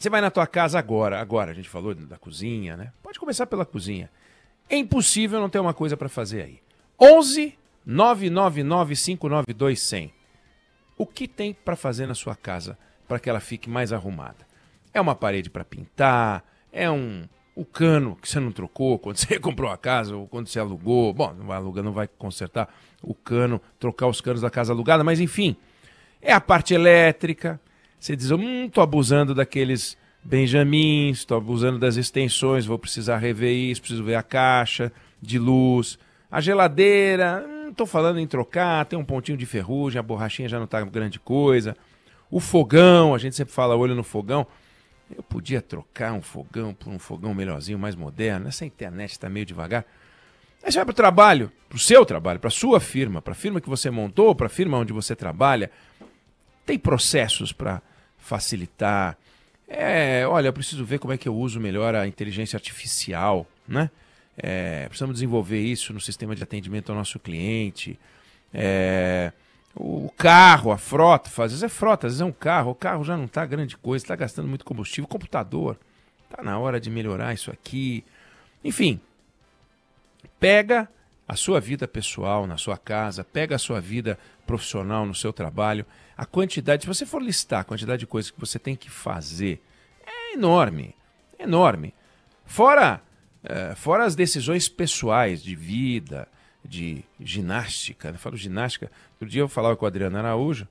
Você vai na tua casa agora a gente falou da cozinha, né? Pode começar pela cozinha. É impossível não ter uma coisa para fazer aí. 11 999 592 100. O que tem para fazer na sua casa para que ela fique mais arrumada? É uma parede para pintar, o cano que você não trocou quando você comprou a casa ou quando você alugou. Bom, não vai alugar, não vai consertar o cano, trocar os canos da casa alugada, mas enfim, é a parte elétrica. Você diz, tô abusando daqueles benjamins, tô abusando das extensões, vou precisar rever isso, preciso ver a caixa de luz. A geladeira, tô falando em trocar, tem um pontinho de ferrugem, a borrachinha já não tá grande coisa. O fogão, a gente sempre fala olho no fogão. Eu podia trocar um fogão por um fogão melhorzinho, mais moderno. Essa internet está meio devagar. Aí você vai para o trabalho, para o seu trabalho, para a sua firma, para a firma que você montou, para a firma onde você trabalha. Tem processos para facilitar. Olha, eu preciso ver como é que eu uso melhor a inteligência artificial, né? Precisamos desenvolver isso no sistema de atendimento ao nosso cliente. O carro, a frota, às vezes é frota, às vezes é um carro. O carro já não está grande coisa, está gastando muito combustível. Computador, está na hora de melhorar isso aqui. Enfim, pega a sua vida pessoal na sua casa, pega a sua vida profissional no seu trabalho. A quantidade, se você for listar a quantidade de coisas que você tem que fazer, é enorme, enorme. Fora as decisões pessoais de vida, de ginástica. Eu falo ginástica. Outro dia eu falava com a Adriana Araújo,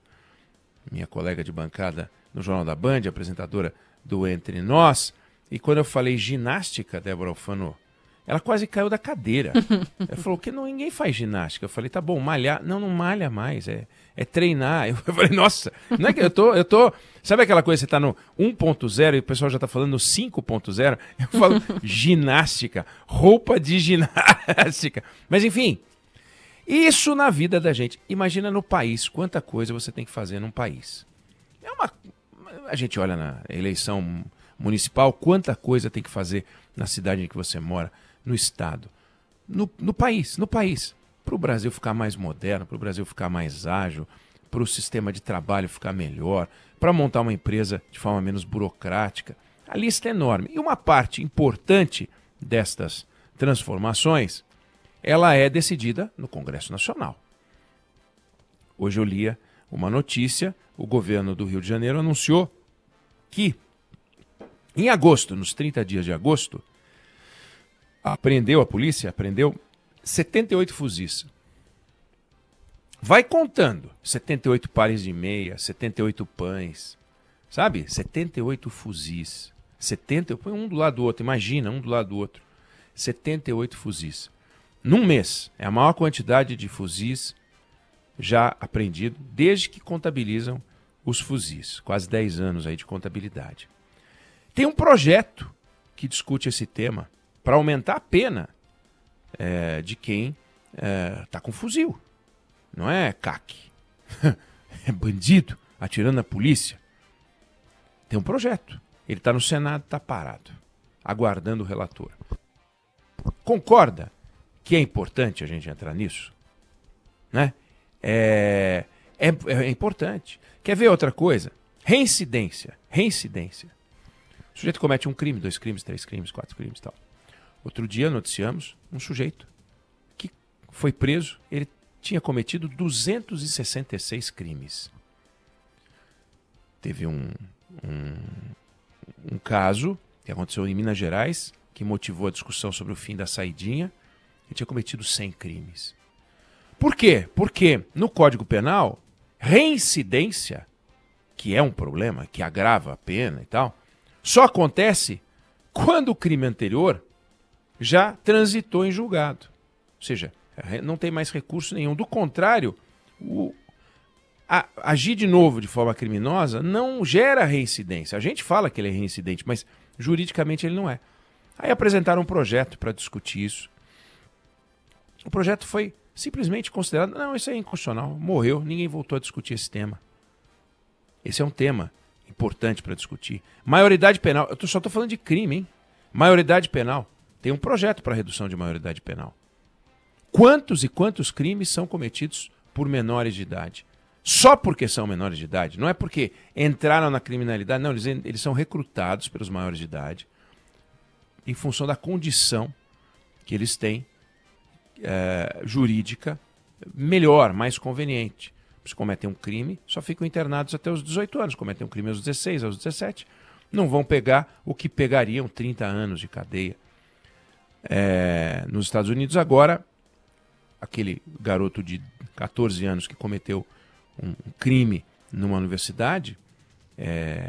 minha colega de bancada no Jornal da Band, apresentadora do Entre Nós, e quando eu falei ginástica, Débora Alfano, ela quase caiu da cadeira. Ela falou que ninguém faz ginástica. Eu falei, tá bom, malhar. Não malha mais, é treinar. Eu falei, nossa, não é que eu tô... Sabe aquela coisa, você tá no 1.0 e o pessoal já tá falando no 5.0? Eu falo ginástica, roupa de ginástica. Mas enfim, isso na vida da gente. Imagina no país, quanta coisa você tem que fazer num país. A gente olha na eleição municipal, quanta coisa tem que fazer na cidade em que você mora, no estado, no país, para o Brasil ficar mais moderno, para o Brasil ficar mais ágil, para o sistema de trabalho ficar melhor, para montar uma empresa de forma menos burocrática. A lista é enorme. E uma parte importante destas transformações, ela é decidida no Congresso Nacional. Hoje eu lia uma notícia, o governo do Rio de Janeiro anunciou que em agosto, nos 30 dias de agosto, a polícia apreendeu 78 fuzis. Vai contando, 78 pares de meia, 78 pães, sabe? 78 fuzis. Põe um do lado do outro, imagina, um do lado do outro. 78 fuzis. Num mês, é a maior quantidade de fuzis já apreendido desde que contabilizam os fuzis. Quase 10 anos aí de contabilidade. Tem um projeto que discute esse tema para aumentar a pena de quem está com fuzil. Não é CAC. É bandido atirando na polícia. Tem um projeto. Ele está no Senado, está parado, aguardando o relator. Concorda que é importante a gente entrar nisso? Né? É importante. Quer ver outra coisa? Reincidência. O sujeito comete um crime, 2 crimes, 3 crimes, 4 crimes e tal. Outro dia noticiamos um sujeito que foi preso, ele tinha cometido 266 crimes. Teve um caso que aconteceu em Minas Gerais, que motivou a discussão sobre o fim da saidinha. Ele tinha cometido 100 crimes. Por quê? Porque no Código Penal, reincidência, que é um problema, que agrava a pena e tal, só acontece quando o crime anterior já transitou em julgado. Ou seja, não tem mais recurso nenhum. Do contrário, agir de novo de forma criminosa não gera reincidência. A gente fala que ele é reincidente, mas juridicamente ele não é. Aí apresentaram um projeto para discutir isso. O projeto foi simplesmente considerado, não, isso é inconstitucional, morreu, ninguém voltou a discutir esse tema. Esse é um tema importante para discutir. Maioridade penal, eu só estou falando de crime, hein? Maioridade penal. Tem um projeto para redução de maioridade penal. Quantos e quantos crimes são cometidos por menores de idade? só porque são menores de idade. Não é porque entraram na criminalidade, não, eles são recrutados pelos maiores de idade em função da condição que eles têm jurídica melhor, mais conveniente. Se cometem um crime, só ficam internados até os 18 anos. Cometem um crime aos 16, aos 17, não vão pegar o que pegariam 30 anos de cadeia. Nos Estados Unidos agora, aquele garoto de 14 anos que cometeu um crime numa universidade,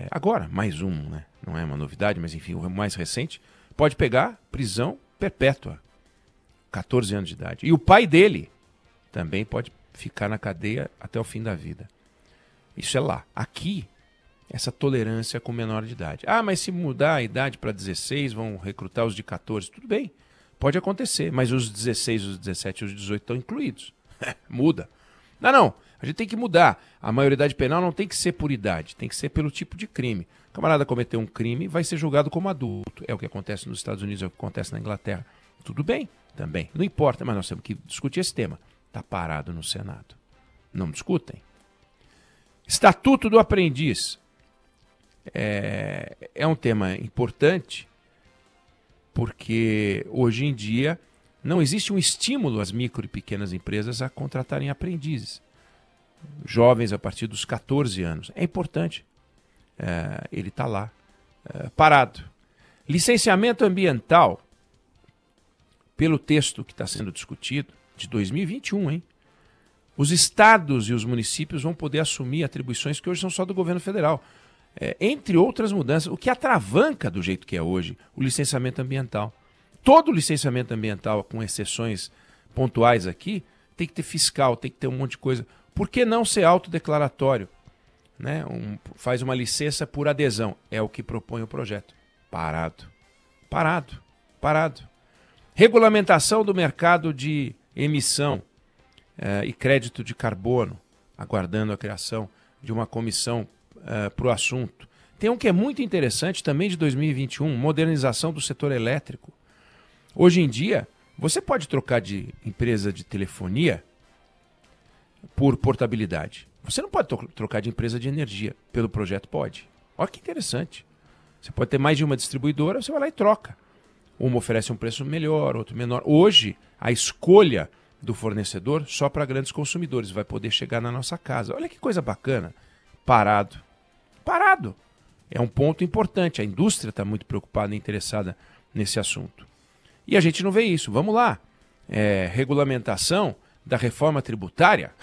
agora, mais um, né? Não é uma novidade, mas enfim, o mais recente, pode pegar prisão perpétua, 14 anos de idade. E o pai dele também pode ficar na cadeia até o fim da vida. Isso é lá. Aqui, essa tolerância com menor de idade. Ah, mas se mudar a idade para 16, vão recrutar os de 14. Tudo bem, pode acontecer, mas os 16, os 17 e os 18 estão incluídos. Muda. Não, a gente tem que mudar. A maioridade penal não tem que ser por idade, tem que ser pelo tipo de crime. O camarada cometeu um crime, vai ser julgado como adulto. É o que acontece nos Estados Unidos, é o que acontece na Inglaterra. Tudo bem, também. Não importa, mas nós temos que discutir esse tema. Está parado no Senado. Não discutem. Estatuto do Aprendiz. É um tema importante porque hoje em dia não existe um estímulo às micro e pequenas empresas a contratarem aprendizes. Jovens a partir dos 14 anos. É importante. Ele está lá, parado. Licenciamento ambiental, pelo texto que está sendo discutido, de 2021, hein? Os estados e os municípios vão poder assumir atribuições que hoje são só do governo federal. Entre outras mudanças, o que atravanca do jeito que é hoje o licenciamento ambiental. Todo licenciamento ambiental, com exceções pontuais aqui, tem que ter fiscal, tem que ter um monte de coisa. Por que não ser autodeclaratório? Né? Faz uma licença por adesão. É o que propõe o projeto. Parado. Regulamentação do mercado de emissão e crédito de carbono, aguardando a criação de uma comissão para o assunto. Tem um que é muito interessante também de 2021, modernização do setor elétrico. Hoje em dia, você pode trocar de empresa de telefonia por portabilidade. Você não pode trocar de empresa de energia. Pelo projeto pode. Olha que interessante. Você pode ter mais de uma distribuidora, você vai lá e troca. Uma oferece um preço melhor, outro menor. Hoje, a escolha do fornecedor só para grandes consumidores vai poder chegar na nossa casa. Olha que coisa bacana. Parado. É um ponto importante. A indústria está muito preocupada e interessada nesse assunto. E a gente não vê isso. Vamos lá. Regulamentação da reforma tributária.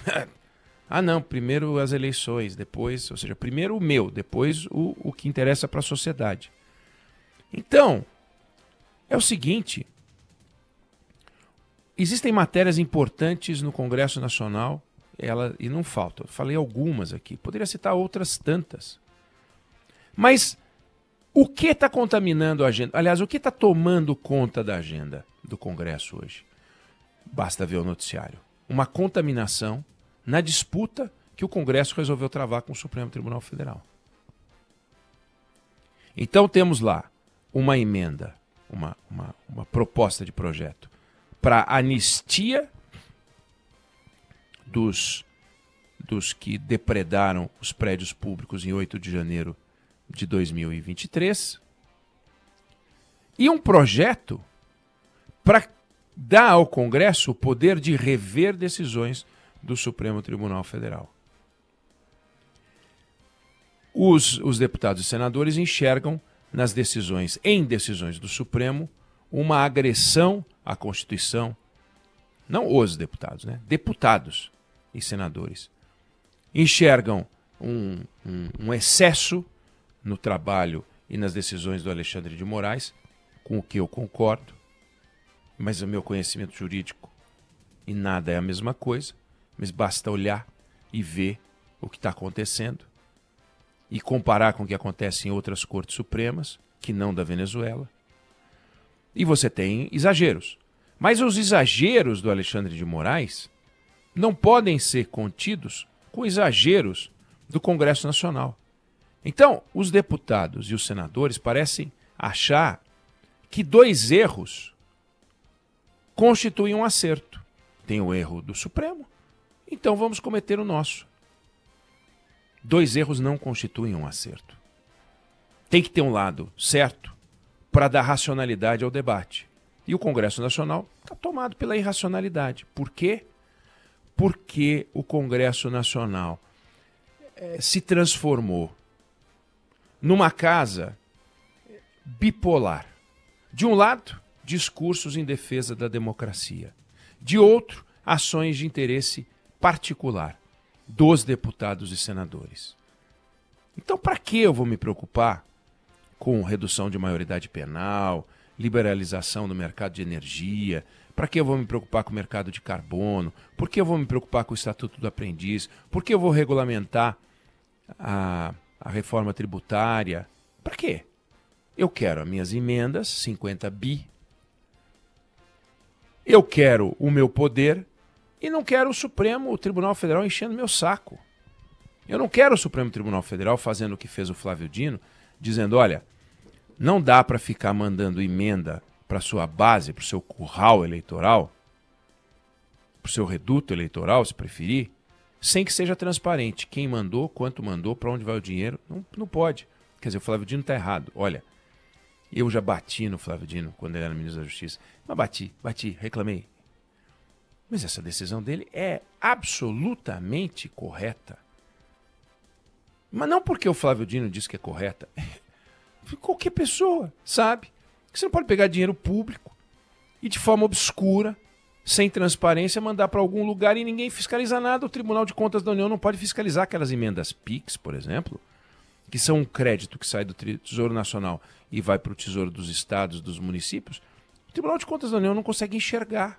Não, primeiro as eleições, depois, ou seja, primeiro o meu, depois o que interessa para a sociedade. Então, é o seguinte, existem matérias importantes no Congresso Nacional, e não faltam. Eu falei algumas aqui, poderia citar outras tantas. Mas o que está contaminando a agenda? Aliás, o que está tomando conta da agenda do Congresso hoje? Basta ver o noticiário. Uma contaminação na disputa que o Congresso resolveu travar com o Supremo Tribunal Federal. Então temos lá uma emenda, uma proposta de projeto para anistia dos que depredaram os prédios públicos em 8 de janeiro de 2023 e um projeto para dar ao Congresso o poder de rever decisões do Supremo Tribunal Federal. Os deputados e senadores enxergam nas decisões do Supremo uma agressão à Constituição. Não os deputados, né? Deputados e senadores. Enxergam um excesso no trabalho e nas decisões do Alexandre de Moraes, com o que eu concordo, mas o meu conhecimento jurídico e nada é a mesma coisa, mas basta olhar e ver o que está acontecendo e comparar com o que acontece em outras cortes supremas, que não da Venezuela. E você tem exageros. Mas os exageros do Alexandre de Moraes não podem ser contidos com exageros do Congresso Nacional. Então, os deputados e os senadores parecem achar que 2 erros constituem um acerto. Tem o erro do Supremo, então vamos cometer o nosso. Dois erros não constituem um acerto. Tem que ter um lado certo para dar racionalidade ao debate. E o Congresso Nacional está tomado pela irracionalidade. Por quê? Porque o Congresso Nacional se transformou numa casa bipolar. De um lado, discursos em defesa da democracia. De outro, ações de interesse particular dos deputados e senadores. Então, para que eu vou me preocupar com redução de maioridade penal, liberalização do mercado de energia? Para que eu vou me preocupar com o mercado de carbono? Por que eu vou me preocupar com o Estatuto do Aprendiz? Por que eu vou regulamentar a reforma tributária? Para quê? Eu quero as minhas emendas, 50 bi. Eu quero o meu poder e não quero o Tribunal Federal enchendo meu saco. Eu não quero o Supremo Tribunal Federal fazendo o que fez o Flávio Dino, dizendo, olha, não dá para ficar mandando emenda para sua base, para o seu curral eleitoral, para o seu reduto eleitoral, se preferir, sem que seja transparente. Quem mandou, quanto mandou, para onde vai o dinheiro, não pode. Quer dizer, o Flávio Dino está errado. Olha, eu já bati no Flávio Dino quando ele era ministro da Justiça. Mas bati, reclamei. Mas essa decisão dele é absolutamente correta. Mas não porque o Flávio Dino disse que é correta. Qualquer pessoa sabe que você não pode pegar dinheiro público e de forma obscura, sem transparência, mandar para algum lugar e ninguém fiscaliza nada. O Tribunal de Contas da União não pode fiscalizar aquelas emendas PIX, por exemplo, que são um crédito que sai do Tesouro Nacional e vai para o Tesouro dos Estados, dos municípios. O Tribunal de Contas da União não consegue enxergar.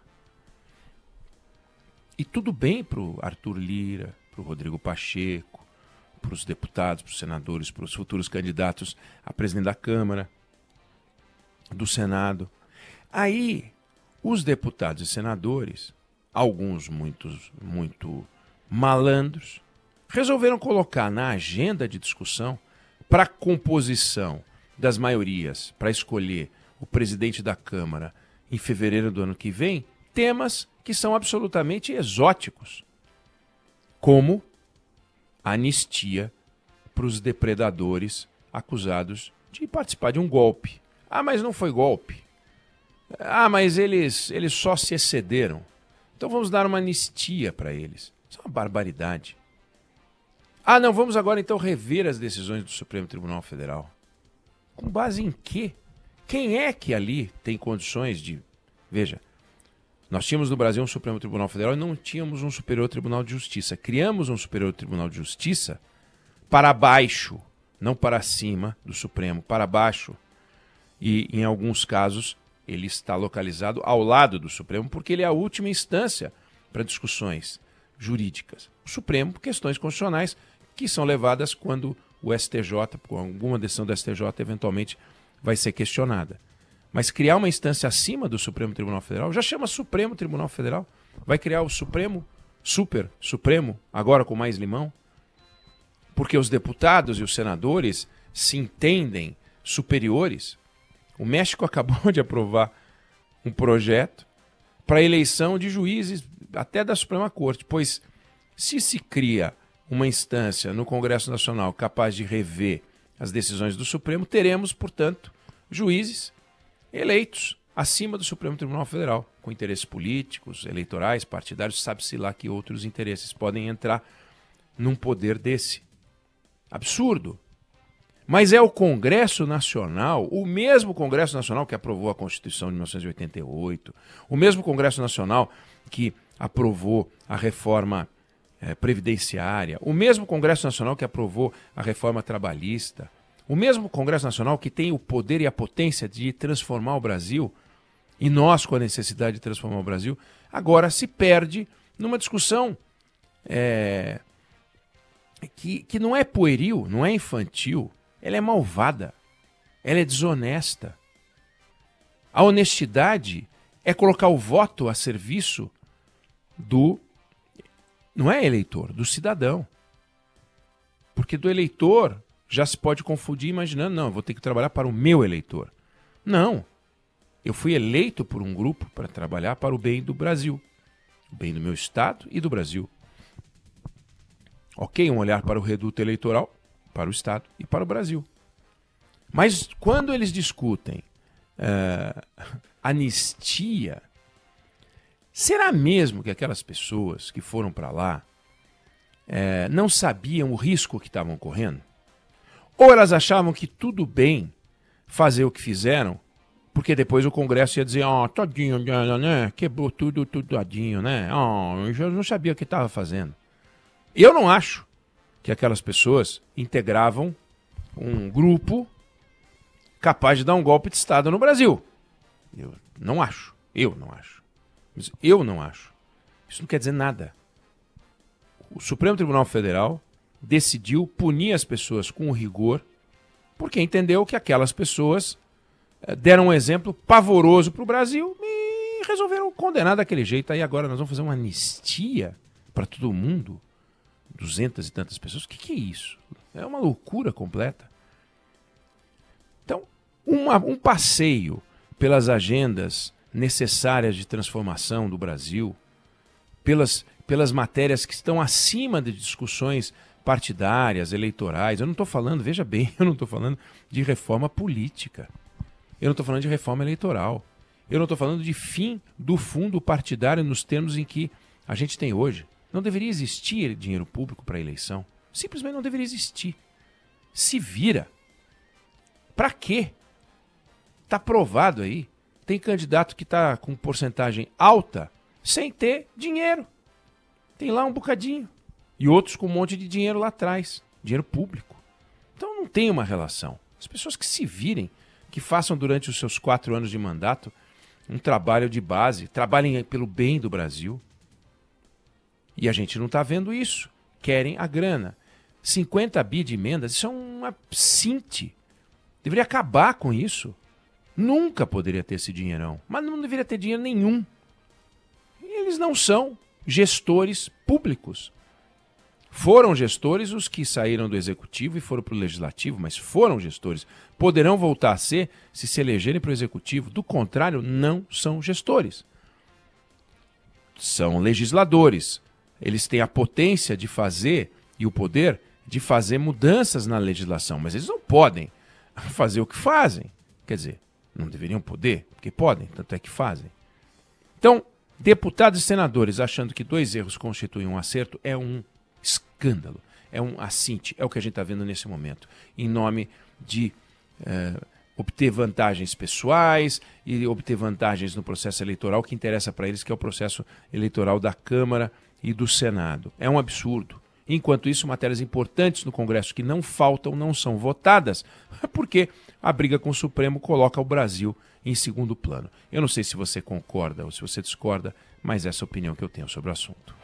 E tudo bem para o Arthur Lira, para o Rodrigo Pacheco, para os deputados, para os senadores, para os futuros candidatos a presidente da Câmara, do Senado. Aí, os deputados e senadores, alguns muito malandros, resolveram colocar na agenda de discussão para a composição das maiorias, para escolher o presidente da Câmara em fevereiro do ano que vem, temas que são absolutamente exóticos, como a anistia para os depredadores acusados de participar de um golpe. Ah, mas não foi golpe. Ah, mas eles só se excederam. Então vamos dar uma anistia para eles. Isso é uma barbaridade. Ah, não, vamos agora então rever as decisões do Supremo Tribunal Federal. Com base em quê? Quem é que ali tem condições de... Veja, nós tínhamos no Brasil um Supremo Tribunal Federal e não tínhamos um Superior Tribunal de Justiça. Criamos um Superior Tribunal de Justiça para baixo, não para cima do Supremo, para baixo. E, em alguns casos, ele está localizado ao lado do Supremo porque ele é a última instância para discussões jurídicas. O Supremo, questões constitucionais que são levadas quando o STJ, com alguma decisão do STJ, eventualmente vai ser questionada. Mas criar uma instância acima do Supremo Tribunal Federal, já chama Supremo Tribunal Federal, vai criar o Supremo, Supremo, agora com mais limão, porque os deputados e os senadores se entendem superiores. O México acabou de aprovar um projeto para a eleição de juízes até da Suprema Corte, pois se se cria uma instância no Congresso Nacional capaz de rever as decisões do Supremo, teremos, portanto, juízes eleitos acima do Supremo Tribunal Federal, com interesses políticos, eleitorais, partidários, sabe-se lá que outros interesses podem entrar num poder desse. Absurdo. Mas é o Congresso Nacional, o mesmo Congresso Nacional que aprovou a Constituição de 1988, o mesmo Congresso Nacional que aprovou a reforma previdenciária, o mesmo Congresso Nacional que aprovou a reforma trabalhista, o mesmo Congresso Nacional que tem o poder e a potência de transformar o Brasil, e nós com a necessidade de transformar o Brasil, agora se perde numa discussão que não é pueril, não é infantil, ela é malvada, ela é desonesta. A honestidade é colocar o voto a serviço do, não é eleitor, do cidadão. Porque do eleitor já se pode confundir imaginando, não, eu vou ter que trabalhar para o meu eleitor. Não, eu fui eleito por um grupo para trabalhar para o bem do Brasil, o bem do meu estado e do Brasil. Ok, um olhar para o reduto eleitoral, para o Estado e para o Brasil. Mas quando eles discutem anistia, será mesmo que aquelas pessoas que foram para lá não sabiam o risco que estavam correndo? Ou elas achavam que tudo bem fazer o que fizeram, porque depois o Congresso ia dizer, tadinho, né? Quebrou tudo tadinho, né? Eu não sabia o que estava fazendo. Eu não acho que aquelas pessoas integravam um grupo capaz de dar um golpe de Estado no Brasil. Eu não acho. Mas eu não acho. Isso não quer dizer nada. O Supremo Tribunal Federal decidiu punir as pessoas com rigor porque entendeu que aquelas pessoas deram um exemplo pavoroso para o Brasil e resolveram condenar daquele jeito. Aí agora nós vamos fazer uma anistia para todo mundo? 200 e tantas pessoas? O que é isso? É uma loucura completa. Então, um passeio pelas agendas necessárias de transformação do Brasil, pelas matérias que estão acima de discussões partidárias, eleitorais. Eu não estou falando, veja bem, eu não estou falando de reforma política. Eu não estou falando de reforma eleitoral. Eu não estou falando de fim do fundo partidário nos termos em que a gente tem hoje. Não deveria existir dinheiro público para eleição. Simplesmente não deveria existir. Se vira. Para quê? Está provado aí. Tem candidato que está com porcentagem alta sem ter dinheiro. Tem lá um bocadinho. E outros com um monte de dinheiro lá atrás. Dinheiro público. Então não tem uma relação. As pessoas que se virem, que façam durante os seus 4 anos de mandato um trabalho de base, trabalhem pelo bem do Brasil. E a gente não está vendo isso. Querem a grana. 50 bi de emendas, isso é um absinte. Deveria acabar com isso. Nunca poderia ter esse dinheirão. Mas não deveria ter dinheiro nenhum. E eles não são gestores públicos. Foram gestores os que saíram do executivo e foram para o legislativo, mas foram gestores. Poderão voltar a ser se elegerem para o executivo. Do contrário, não são gestores. São legisladores. Eles têm a potência de fazer e o poder de fazer mudanças na legislação, mas eles não podem fazer o que fazem. Quer dizer, não deveriam poder, porque podem, tanto é que fazem. Então, deputados e senadores achando que 2 erros constituem um acerto é um escândalo, é um assinte, é o que a gente está vendo nesse momento, em nome de obter vantagens pessoais e obter vantagens no processo eleitoral que interessa para eles, que é o processo eleitoral da Câmara e do Senado. É um absurdo. Enquanto isso, matérias importantes no Congresso que não faltam, não são votadas, porque a briga com o Supremo coloca o Brasil em segundo plano. Eu não sei se você concorda ou se você discorda, mas essa é a opinião que eu tenho sobre o assunto.